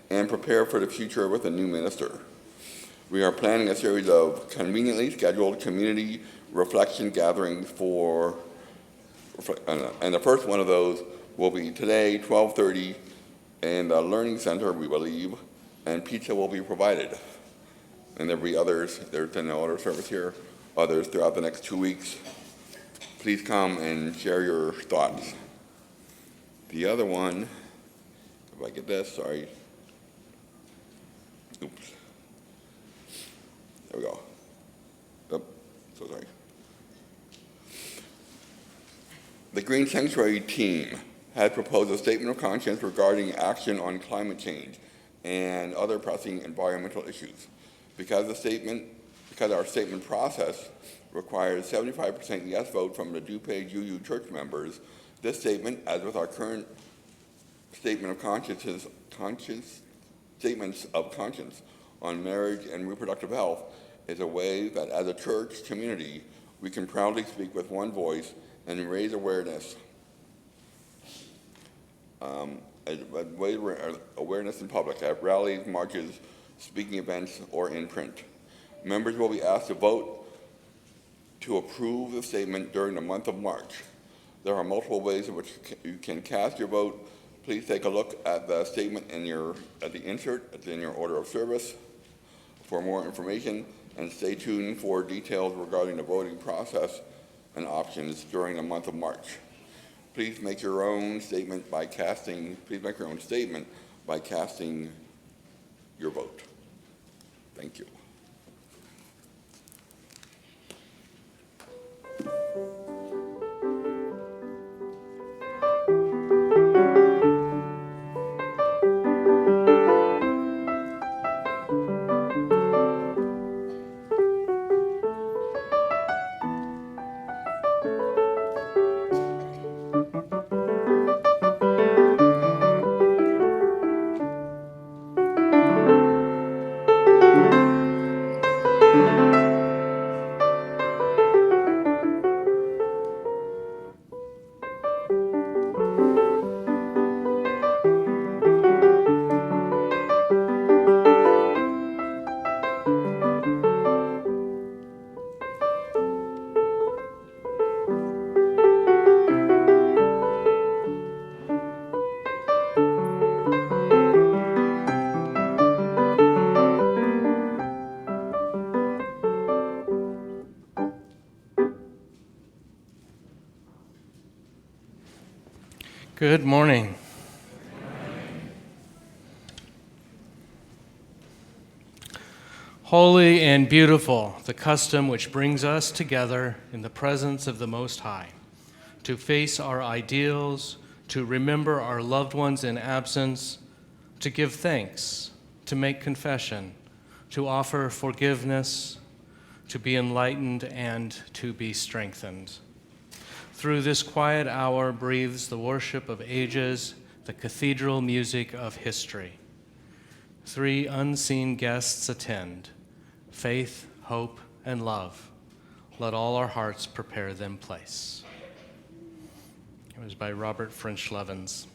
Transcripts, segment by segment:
and prepare for the future with a new minister. We are planning a series of conveniently scheduled community reflection gatherings and the first one of those will be today, 12:30, in the Learning Center, we believe, and pizza will be provided. And there'll be others, there's an order service here, others throughout the next 2 weeks. Please come and share your thoughts. The other one, if I get this, sorry. Oops. There we go. Oh, so sorry. The Green Sanctuary team has proposed a statement of conscience regarding action on climate change and other pressing environmental issues. Because our statement process requires 75% yes vote from the DuPage UU church members, this statement, as with our current statement of statements of conscience on marriage and reproductive health, is a way that as a church community, we can proudly speak with one voice and raise awareness awareness in public at rallies, marches, speaking events, or in print. Members will be asked to vote to approve the statement during the month of March. There are multiple ways in which you can cast your vote. Please take a look at the statement at the insert. It's in your order of service for more information, and stay tuned for details regarding the voting process and options during the month of March. Please make your own statement by casting your vote. Thank you. Good morning. Holy and beautiful, the custom which brings us together in the presence of the Most High, to face our ideals, to remember our loved ones in absence, to give thanks, to make confession, to offer forgiveness, to be enlightened, and to be strengthened. Through this quiet hour breathes the worship of ages, the cathedral music of history. 3 unseen guests attend: faith, hope, and love. Let all our hearts prepare them place. It was by Robert French Levins.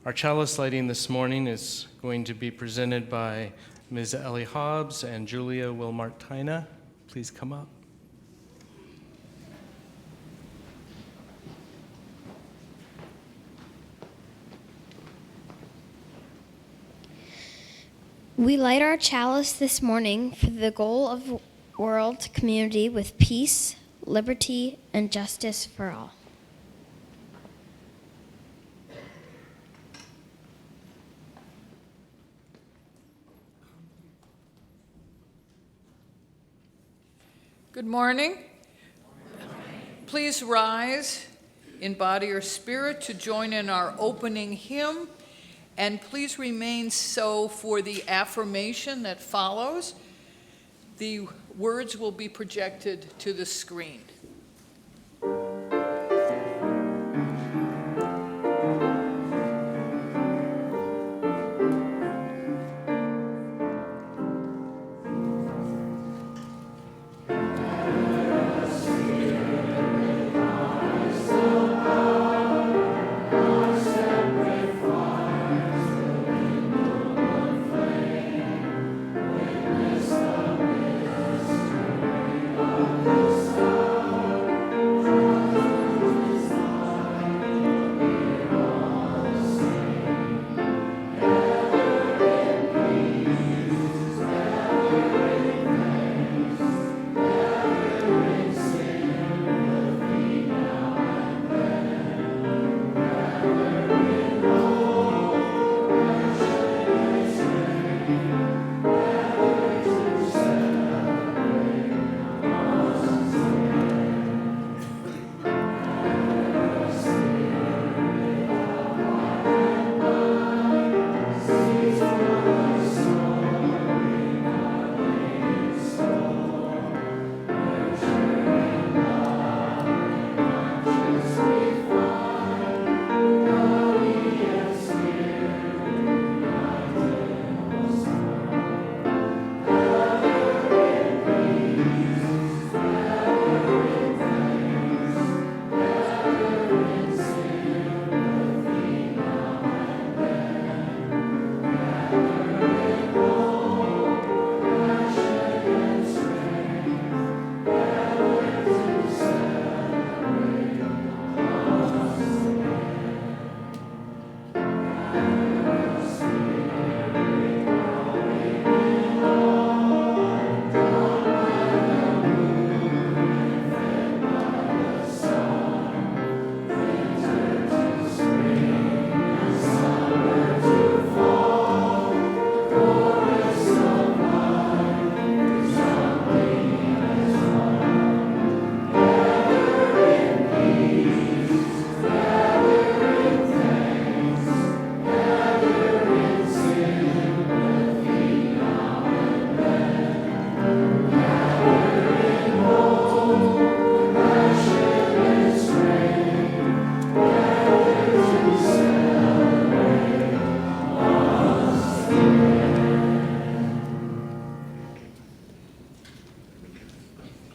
Our chalice lighting this morning is going to be presented by Ms. Ellie Hobbs and Julia Wilmartina. Please come up. We light our chalice this morning for the goal of world community with peace, liberty, and justice for all. Good morning. Please rise in body or spirit to join in our opening hymn. And please remain so for the affirmation that follows. The words will be projected to the screen.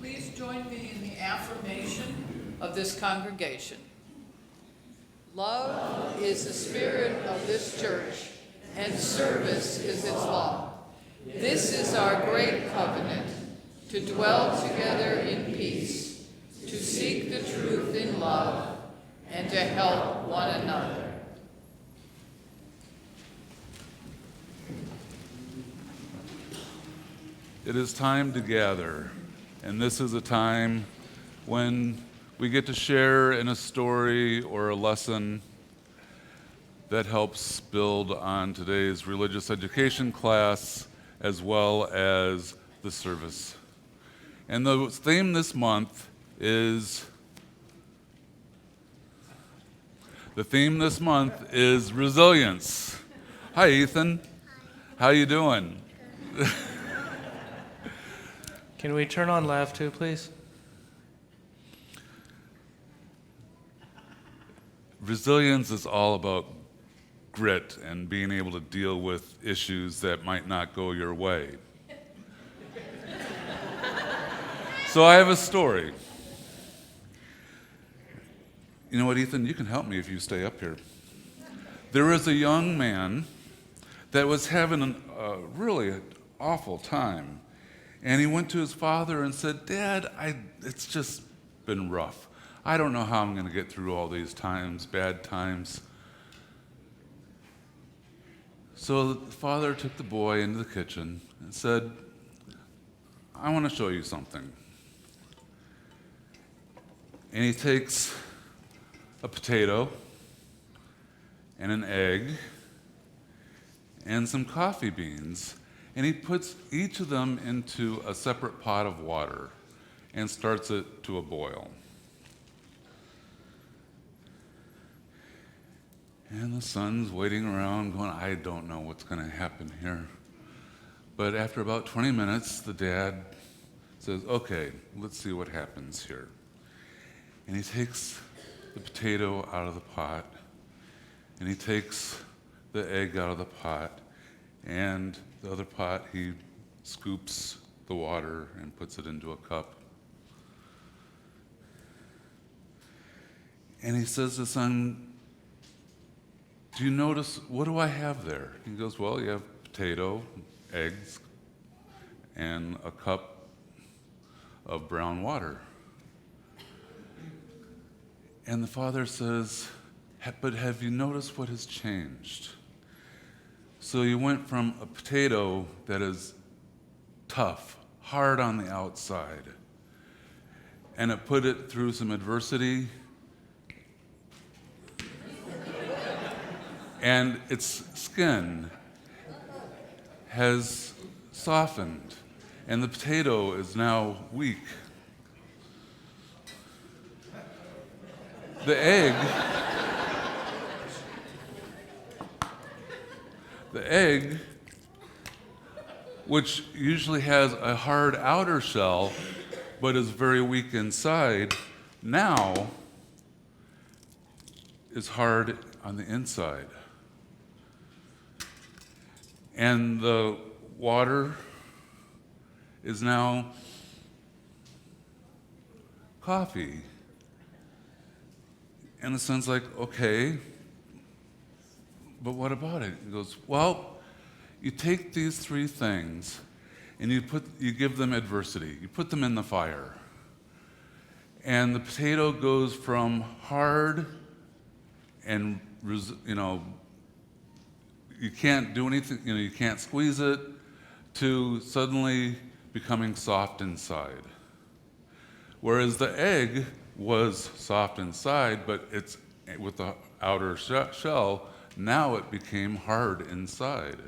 Please join me in the affirmation of this congregation. Love is the spirit of this church, and service is its law. This is our great covenant, to dwell together in peace, to seek the truth in love, and to help one another. It is time to gather, and this is a time when we get to share in a story or a lesson that helps build on today's religious education class as well as the service. And the theme this month is resilience. Hi, Ethan. How you doing? Can we turn on Laugh too, please? Resilience is all about grit and being able to deal with issues that might not go your way. So I have a story. You know what, Ethan? You can help me if you stay up here. There was a young man that was having a really awful time. And he went to his father and said, "Dad, it's just been rough. I don't know how I'm going to get through all these times, bad times." So the father took the boy into the kitchen and said, "I want to show you something." And he takes a potato and an egg and some coffee beans, and he puts each of them into a separate pot of water and starts it to a boil. And the son's waiting around going, "I don't know what's going to happen here." But after about 20 minutes, the dad says, "Okay, let's see what happens here." And he takes the potato out of the pot, and he takes the egg out of the pot, and the other pot, he scoops the water and puts it into a cup. And he says to the son, "Do you notice, what do I have there?" He goes, "Well, you have potato, eggs, and a cup of brown water." And the father says, "But have you noticed what has changed? So you went from a potato that is tough, hard on the outside, and it put it through some adversity, and its skin has softened, and the potato is now weak. The egg, which usually has a hard outer shell but is very weak inside, now is hard on the inside. And the water is now coffee." And the son's like, "Okay, but what about it?" He goes, "Well, you take these three things and you give them adversity. You put them in the fire. And the potato goes from hard and, you can't do anything, you can't squeeze it, to suddenly becoming soft inside. Whereas the egg was soft inside, but it's with the outer shell, now it became hard inside.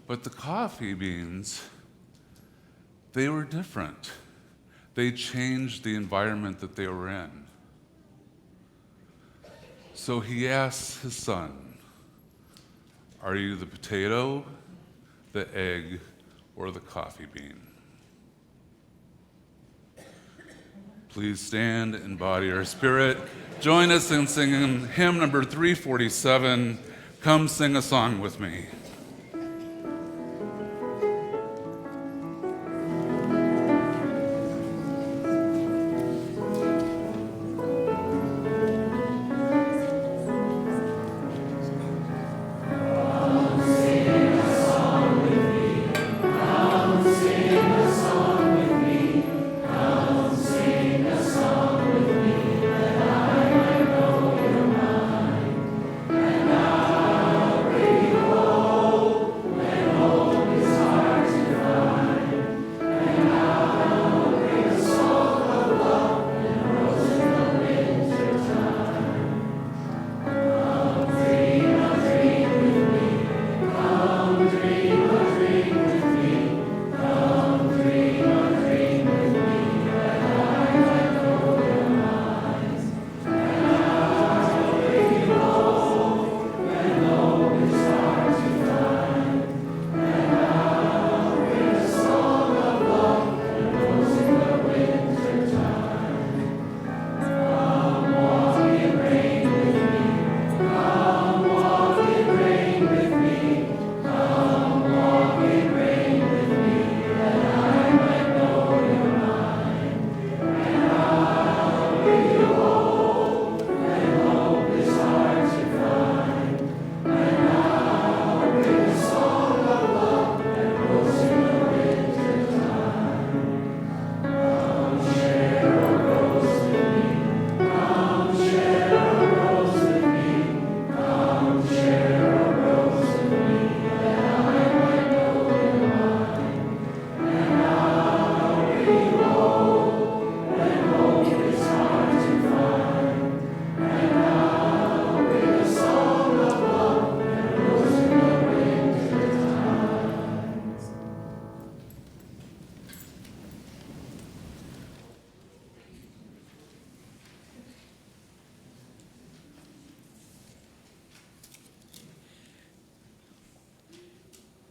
But the coffee beans, they were different. They changed the environment that they were in. So he asks his son, "Are you the potato, the egg, or the coffee bean?" Please stand and body our spirit. Join us in singing hymn number 347, "Come Sing a Song with Me."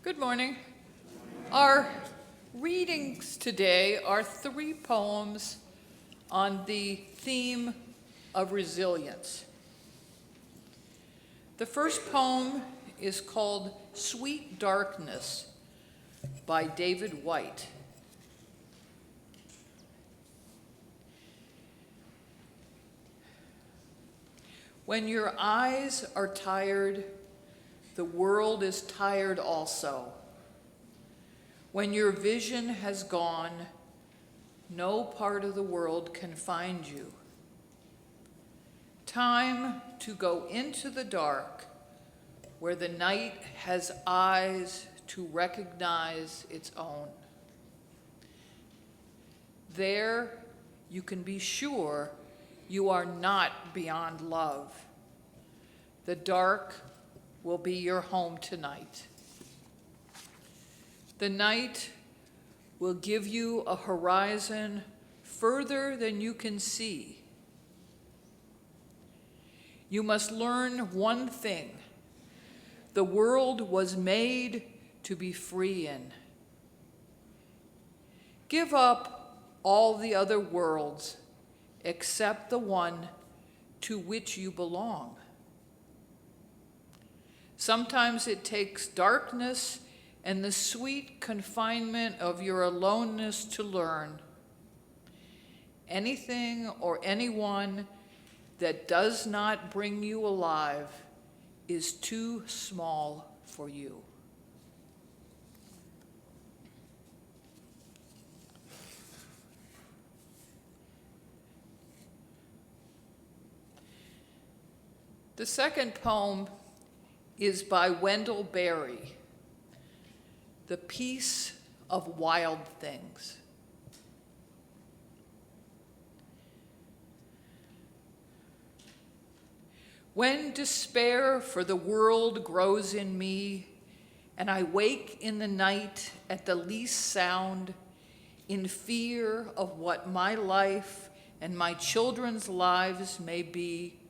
Good morning. Our readings today are 3 poems on the theme of resilience. The first poem is called Sweet Darkness by David White. When your eyes are tired, the world is tired also. When your vision has gone, no part of the world can find you. Time to go into the dark, where the night has eyes to recognize its own. There, you can be sure you are not beyond love. The dark will be your home tonight. The night will give you a horizon further than you can see. You must learn one thing: the world was made to be free in. Give up all the other worlds except the one to which you belong. Sometimes it takes darkness and the sweet confinement of your aloneness to learn. Anything or anyone that does not bring you alive is too small for you. The second poem is by Wendell Berry, The Peace of Wild Things. When despair for the world grows in me, and I wake in the night at the least sound, in fear of what my life and my children's lives may be,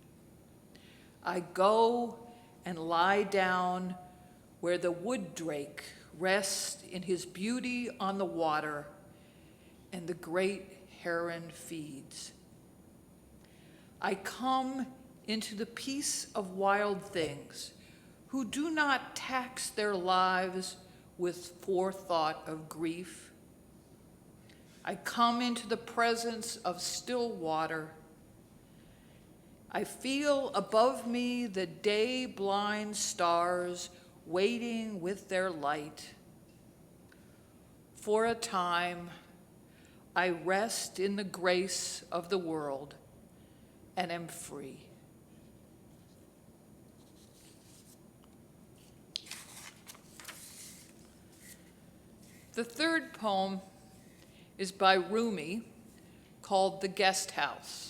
I go and lie down where the wood drake rests in his beauty on the water and the great heron feeds. I come into the peace of wild things who do not tax their lives with forethought of grief. I come into the presence of still water. I feel above me the day-blind stars waiting with their light. For a time, I rest in the grace of the world and am free. The third poem is by Rumi, called The Guest House.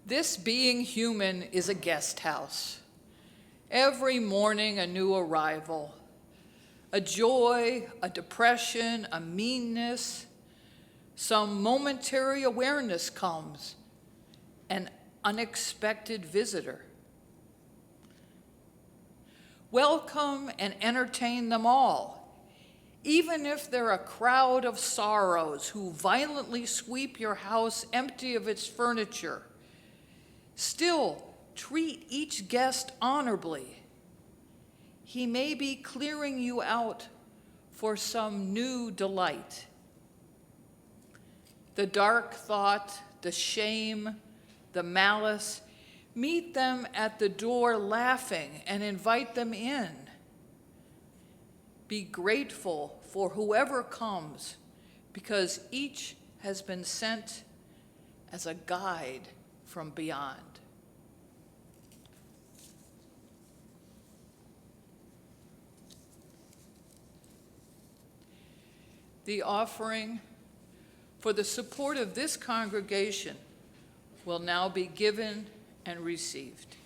This being human is a guest house. Every morning a new arrival, a joy, a depression, a meanness, some momentary awareness comes, an unexpected visitor. Welcome and entertain them all, even if they're a crowd of sorrows who violently sweep your house empty of its furniture. Still, treat each guest honorably. He may be clearing you out for some new delight. The dark thought, the shame, the malice, meet them at the door laughing and invite them in. Be grateful for whoever comes, because each has been sent as a guide from beyond. The offering for the support of this congregation will now be given and received.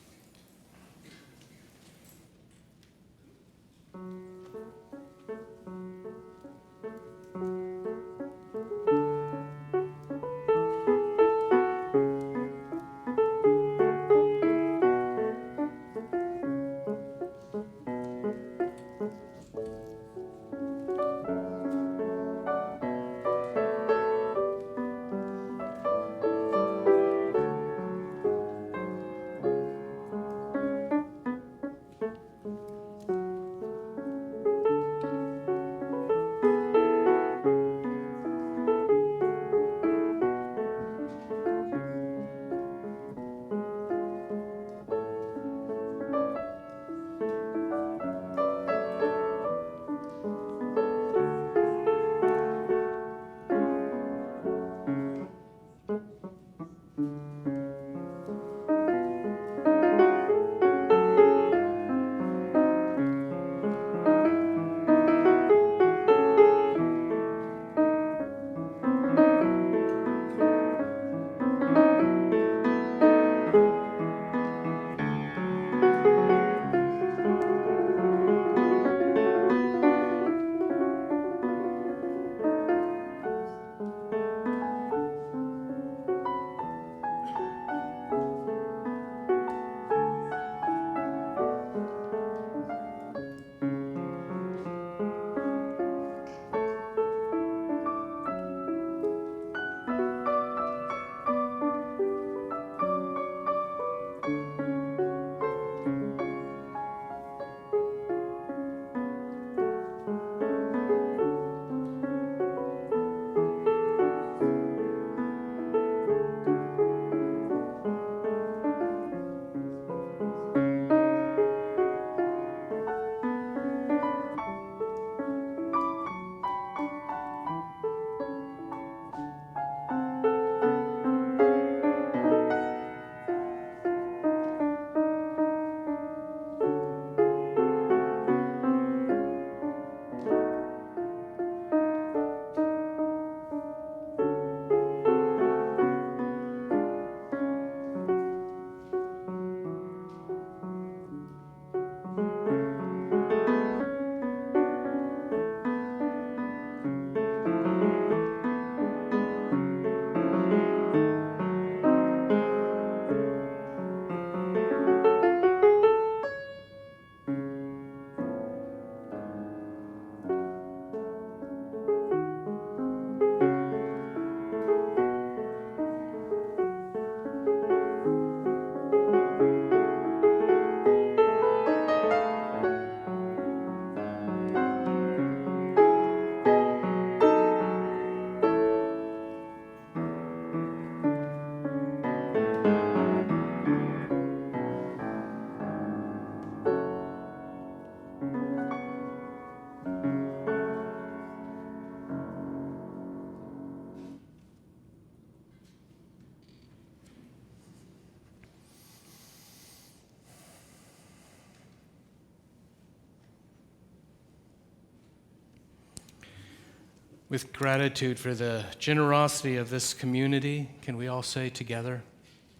With gratitude for the generosity of this community, can we all say together,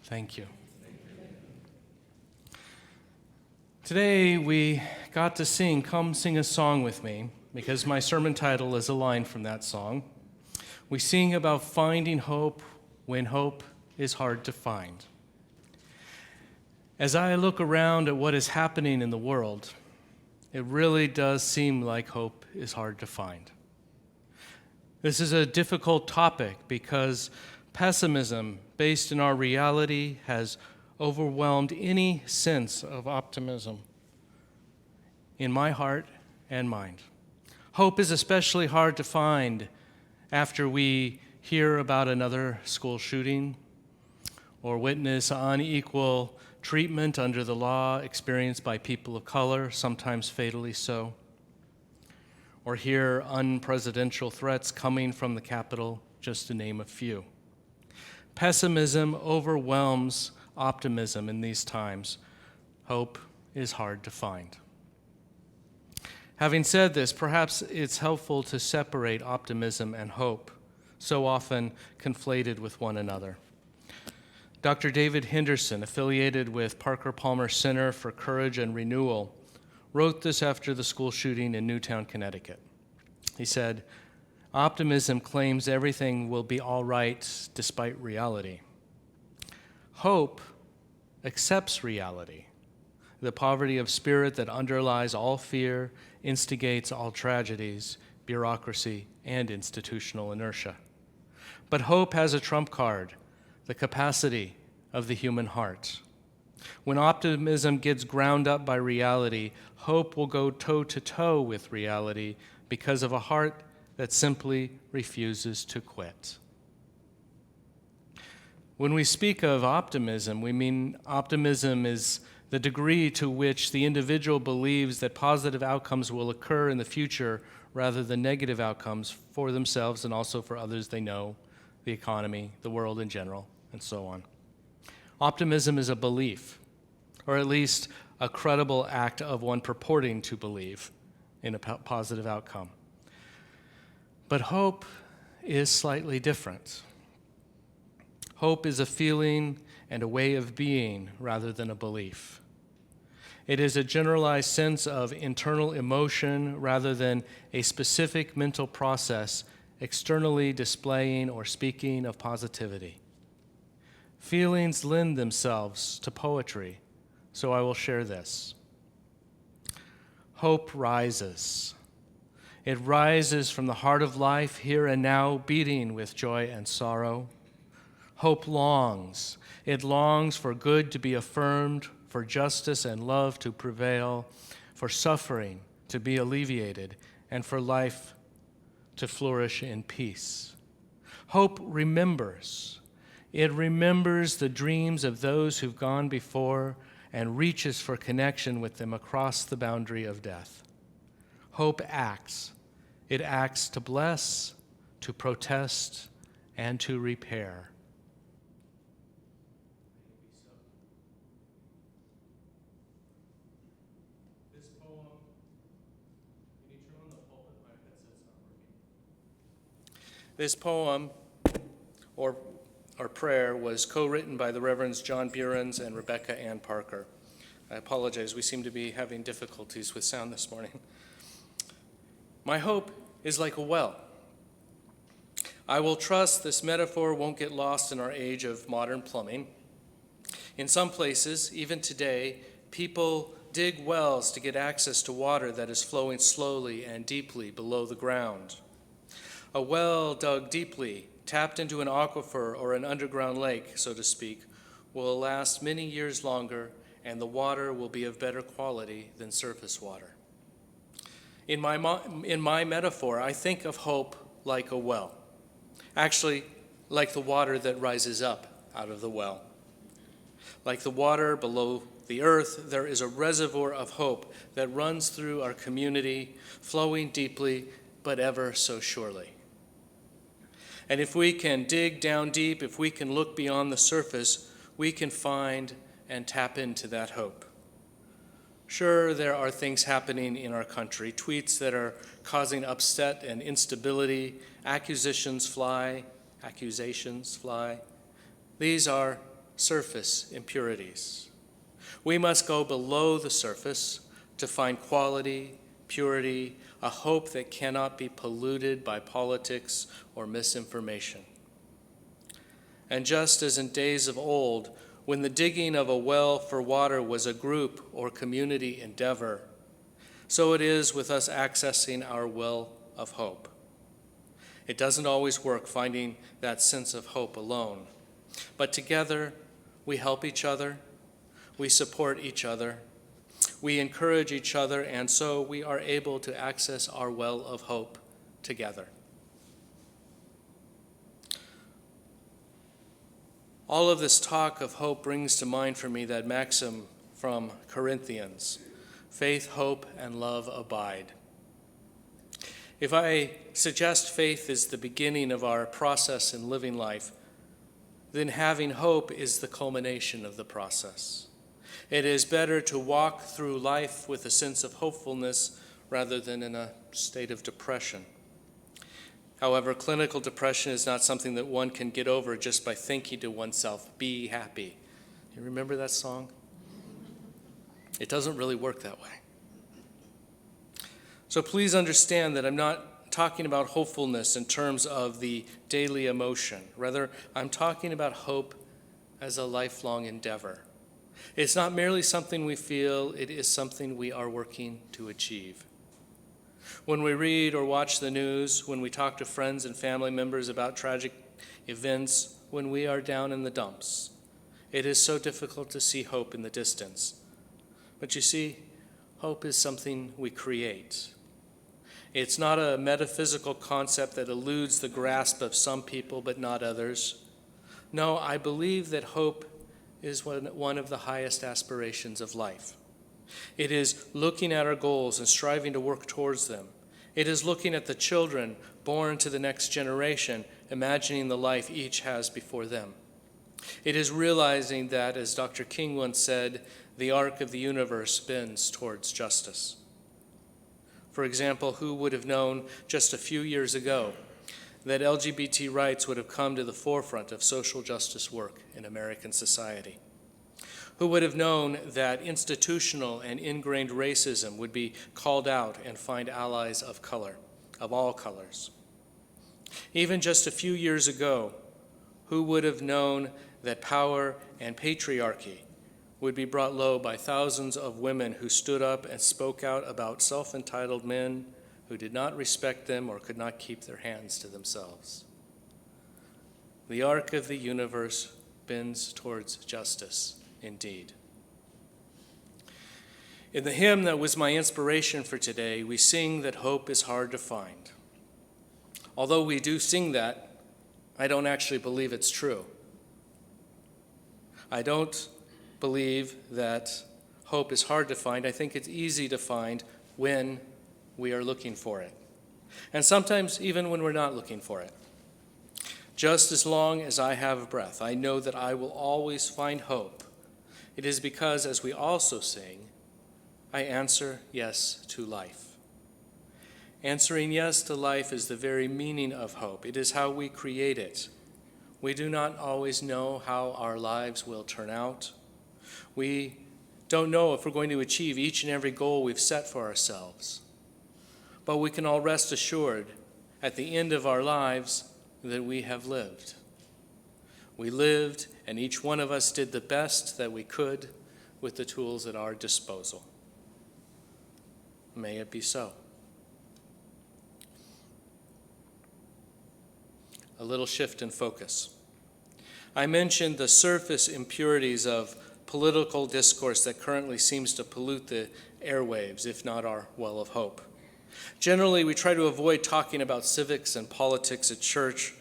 thank you. Today we got to sing Come Sing a Song With Me, because my sermon title is a line from that song. We sing about finding hope when hope is hard to find. As I look around at what is happening in the world, it really does seem like hope is hard to find. This is a difficult topic because pessimism based in our reality has overwhelmed any sense of optimism in my heart and mind. Hope is especially hard to find after we hear about another school shooting or witness unequal treatment under the law experienced by people of color, sometimes fatally so, or hear unpresidential threats coming from the Capitol, just to name a few. Pessimism overwhelms optimism in these times. Hope is hard to find. Having said this, perhaps it's helpful to separate optimism and hope, so often conflated with one another. Dr. David Henderson, affiliated with Parker Palmer Center for Courage and Renewal, wrote this after the school shooting in Newtown, Connecticut. He said, "Optimism claims everything will be all right despite reality. Hope accepts reality, the poverty of spirit that underlies all fear, instigates all tragedies, bureaucracy, and institutional inertia. But hope has a trump card, the capacity of the human heart. When optimism gets ground up by reality, hope will go toe-to-toe with reality because of a heart that simply refuses to quit." When we speak of optimism, we mean optimism is the degree to which the individual believes that positive outcomes will occur in the future rather than negative outcomes for themselves and also for others they know, the economy, the world in general, and so on. Optimism is a belief, or at least a credible act of one purporting to believe in a positive outcome. But hope is slightly different. Hope is a feeling and a way of being rather than a belief. It is a generalized sense of internal emotion rather than a specific mental process externally displaying or speaking of positivity. Feelings lend themselves to poetry, so I will share this. Hope rises. It rises from the heart of life here and now, beating with joy and sorrow. Hope longs. It longs for good to be affirmed, for justice and love to prevail, for suffering to be alleviated, and for life to flourish in peace. Hope remembers. It remembers the dreams of those who've gone before and reaches for connection with them across the boundary of death. Hope acts. It acts to bless, to protest, and to repair. This poem, can you turn on the pulpit? My headset's not working. This poem, or prayer, was co-written by the Reverends John Burens and Rebecca Ann Parker. I apologize, we seem to be having difficulties with sound this morning. My hope is like a well. I will trust this metaphor won't get lost in our age of modern plumbing. In some places, even today, people dig wells to get access to water that is flowing slowly and deeply below the ground. A well dug deeply, tapped into an aquifer or an underground lake, so to speak, will last many years longer, and the water will be of better quality than surface water. In my metaphor, I think of hope like a well. Actually, like the water that rises up out of the well. Like the water below the earth, there is a reservoir of hope that runs through our community, flowing deeply, but ever so surely. And if we can dig down deep, if we can look beyond the surface, we can find and tap into that hope. Sure, there are things happening in our country, tweets that are causing upset and instability, accusations fly. These are surface impurities. We must go below the surface to find quality, purity, a hope that cannot be polluted by politics or misinformation. And just as in days of old, when the digging of a well for water was a group or community endeavor, so it is with us accessing our well of hope. It doesn't always work finding that sense of hope alone, but together we help each other, we support each other, we encourage each other, and so we are able to access our well of hope together. All of this talk of hope brings to mind for me that maxim from Corinthians, faith, hope, and love abide. If I suggest faith is the beginning of our process in living life, then having hope is the culmination of the process. It is better to walk through life with a sense of hopefulness rather than in a state of depression. However, clinical depression is not something that one can get over just by thinking to oneself, be happy. You remember that song? It doesn't really work that way. So please understand that I'm not talking about hopefulness in terms of the daily emotion. Rather, I'm talking about hope as a lifelong endeavor. It's not merely something we feel, it is something we are working to achieve. When we read or watch the news, when we talk to friends and family members about tragic events, when we are down in the dumps, it is so difficult to see hope in the distance. But you see, hope is something we create. It's not a metaphysical concept that eludes the grasp of some people but not others. No, I believe that hope is one of the highest aspirations of life. It is looking at our goals and striving to work towards them. It is looking at the children born to the next generation, imagining the life each has before them. It is realizing that, as Dr. King once said, the arc of the universe bends towards justice. For example, who would have known just a few years ago that LGBT rights would have come to the forefront of social justice work in American society? Who would have known that institutional and ingrained racism would be called out and find allies of color, of all colors? Even just a few years ago, who would have known that power and patriarchy would be brought low by thousands of women who stood up and spoke out about self-entitled men who did not respect them or could not keep their hands to themselves? The arc of the universe bends towards justice. Indeed. In the hymn that was my inspiration for today, we sing that hope is hard to find. Although we do sing that, I don't actually believe it's true. I don't believe that hope is hard to find. I think it's easy to find when we are looking for it. And sometimes even when we're not looking for it. Just as long as I have breath, I know that I will always find hope. It is because, as we also sing, I answer yes to life. Answering yes to life is the very meaning of hope. It is how we create it. We do not always know how our lives will turn out. We don't know if we're going to achieve each and every goal we've set for ourselves. But we can all rest assured at the end of our lives that we have lived. We lived, and each one of us did the best that we could with the tools at our disposal. May it be so. A little shift in focus. I mentioned the surface impurities of political discourse that currently seems to pollute the airwaves, if not our well of hope. Generally, we try to avoid talking about civics and politics at church,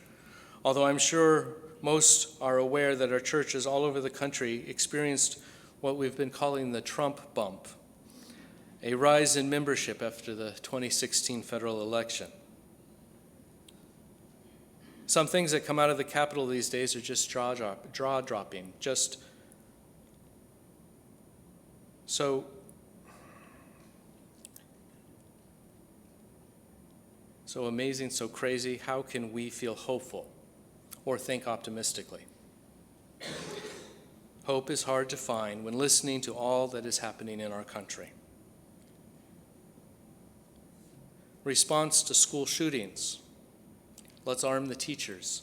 although I'm sure most are aware that our churches all over the country experienced what we've been calling the Trump bump, a rise in membership after the 2016 federal election. Some things that come out of the Capitol these days are just jaw-dropping. So so amazing, so crazy, how can we feel hopeful or think optimistically? Hope is hard to find when listening to all that is happening in our country. Response to school shootings. Let's arm the teachers.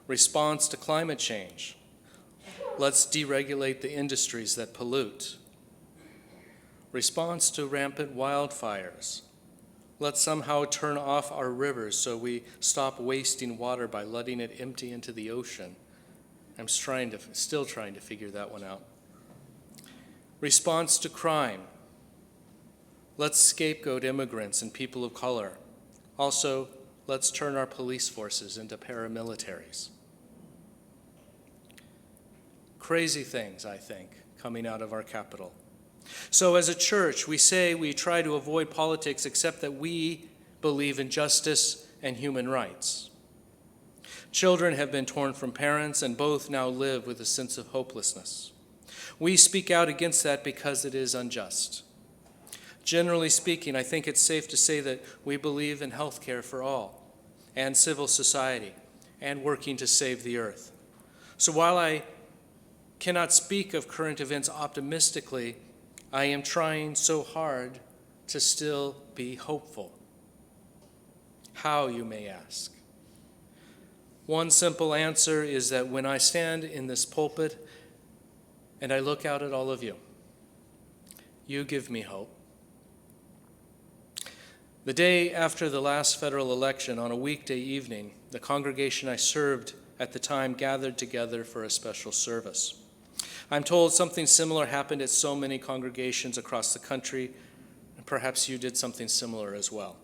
Response to climate change. Let's deregulate the industries that pollute. Response to rampant wildfires. Let's somehow turn off our rivers so we stop wasting water by letting it empty into the ocean. I'm still trying to figure that one out. Response to crime. Let's scapegoat immigrants and people of color. Also, let's turn our police forces into paramilitaries. Crazy things, I think, coming out of our capital. So as a church, we say we try to avoid politics except that we believe in justice and human rights. Children have been torn from parents and both now live with a sense of hopelessness. We speak out against that because it is unjust. Generally speaking, I think it's safe to say that we believe in health care for all and civil society and working to save the earth. So while I cannot speak of current events optimistically, I am trying so hard to still be hopeful. How, you may ask? One simple answer is that when I stand in this pulpit and I look out at all of you, you give me hope. The day after the last federal election, on a weekday evening, the congregation I served at the time gathered together for a special service. I'm told something similar happened at so many congregations across the country, and perhaps you did something similar as well.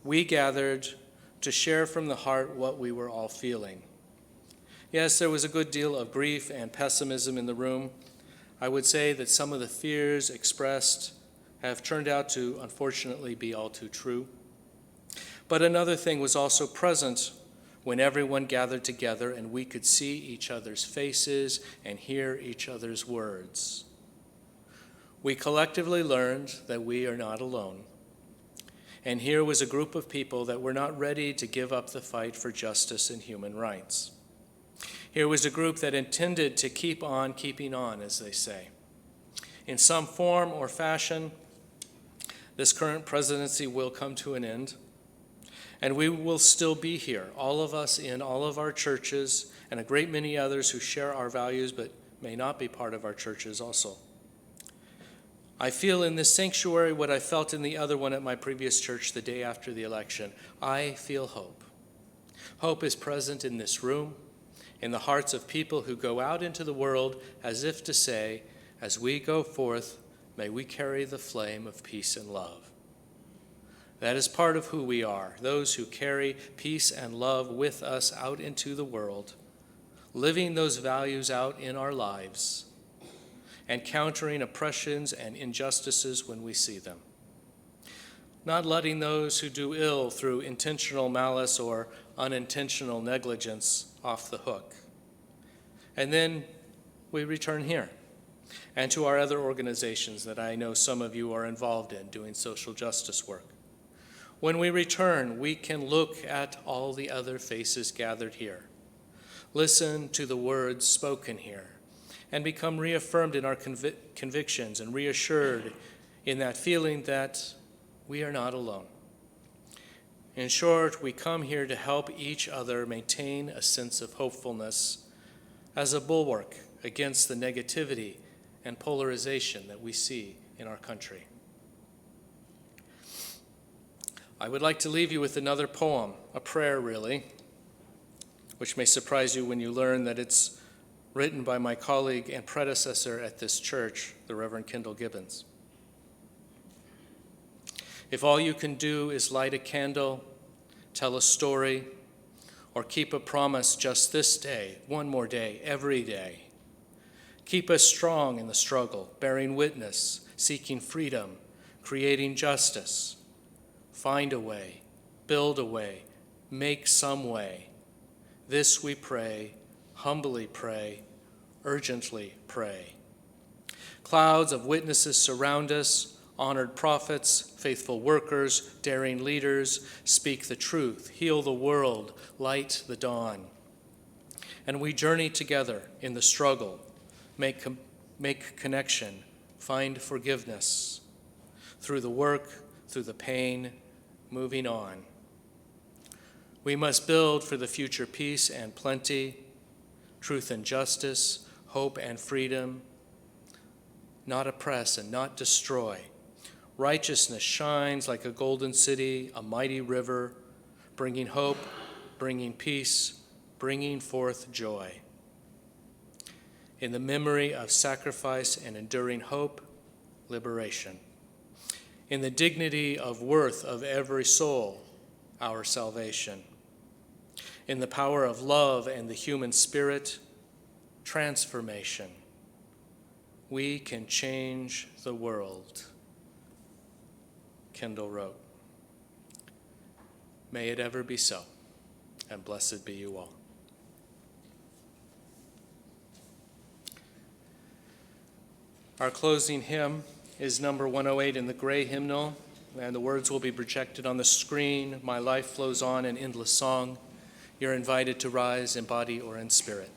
We gathered to share from the heart what we were all feeling. Yes, there was a good deal of grief and pessimism in the room. I would say that some of the fears expressed have turned out to, unfortunately, be all too true. But another thing was also present when everyone gathered together and we could see each other's faces and hear each other's words. We collectively learned that we are not alone. And here was a group of people that were not ready to give up the fight for justice and human rights. Here was a group that intended to keep on keeping on, as they say. In some form or fashion, this current presidency will come to an end. And we will still be here, all of us in all of our churches, and a great many others who share our values but may not be part of our churches also. I feel in this sanctuary what I felt in the other one at my previous church the day after the election. I feel hope. Hope is present in this room, in the hearts of people who go out into the world as if to say, as we go forth, may we carry the flame of peace and love. That is part of who we are, those who carry peace and love with us out into the world, living those values out in our lives, and countering oppressions and injustices when we see them. Not letting those who do ill through intentional malice or unintentional negligence off the hook. And then we return here and to our other organizations that I know some of you are involved in doing social justice work. When we return, we can look at all the other faces gathered here, listen to the words spoken here, and become reaffirmed in our convictions and reassured in that feeling that we are not alone. In short, we come here to help each other maintain a sense of hopefulness as a bulwark against the negativity and polarization that we see in our country. I would like to leave you with another poem, a prayer really, which may surprise you when you learn that it's written by my colleague and predecessor at this church, the Reverend Kendall Gibbons. If all you can do is light a candle, tell a story, or keep a promise just this day, one more day, every day, keep us strong in the struggle, bearing witness, seeking freedom, creating justice. Find a way, build a way, make some way. This we pray, humbly pray, urgently pray. Clouds of witnesses surround us, Honored prophets, faithful workers, daring leaders, speak the truth, heal the world, light the dawn. And we journey together in the struggle, make connection, find forgiveness. Through the work, through the pain, moving on. We must build for the future peace and plenty, truth and justice, hope and freedom, not oppress and not destroy. Righteousness shines like a golden city, a mighty river, bringing hope, bringing peace, bringing forth joy. In the memory of sacrifice and enduring hope, liberation. In the dignity of worth of every soul, our salvation. In the power of love and the human spirit, transformation. We can change the world. Kendall wrote. May it ever be so, and blessed be you all. Our closing hymn is number 108 in the gray hymnal, and the words will be projected on the screen. My life flows on in endless song. You're invited to rise in body or in spirit.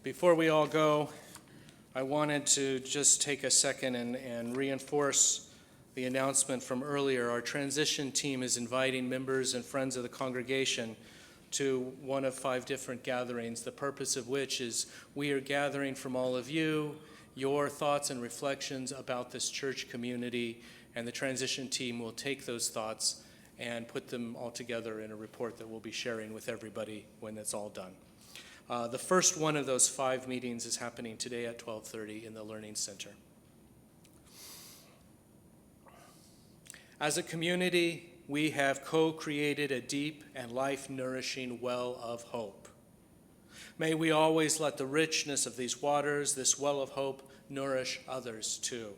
Before we all go, I wanted to just take a second and reinforce the announcement from earlier. Our transition team is inviting members and friends of the congregation to one of 5 different gatherings, the purpose of which is we are gathering from all of you your thoughts and reflections about this church community, and the transition team will take those thoughts and put them all together in a report that we'll be sharing with everybody when it's all done. The first one of those 5 meetings is happening today at 12:30 in the Learning Center. As a community, we have co-created a deep and life-nourishing well of hope. May we always let the richness of these waters, this well of hope, nourish others too.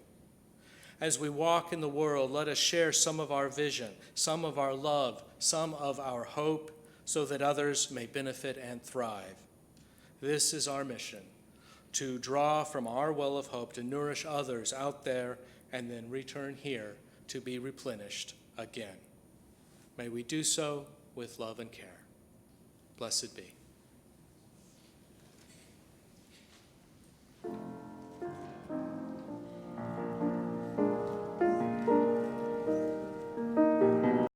As we walk in the world, let us share some of our vision, some of our love, some of our hope, so that others may benefit and thrive. This is our mission, to draw from our well of hope to nourish others out there and then return here to be replenished again. May we do so with love and care. Blessed be.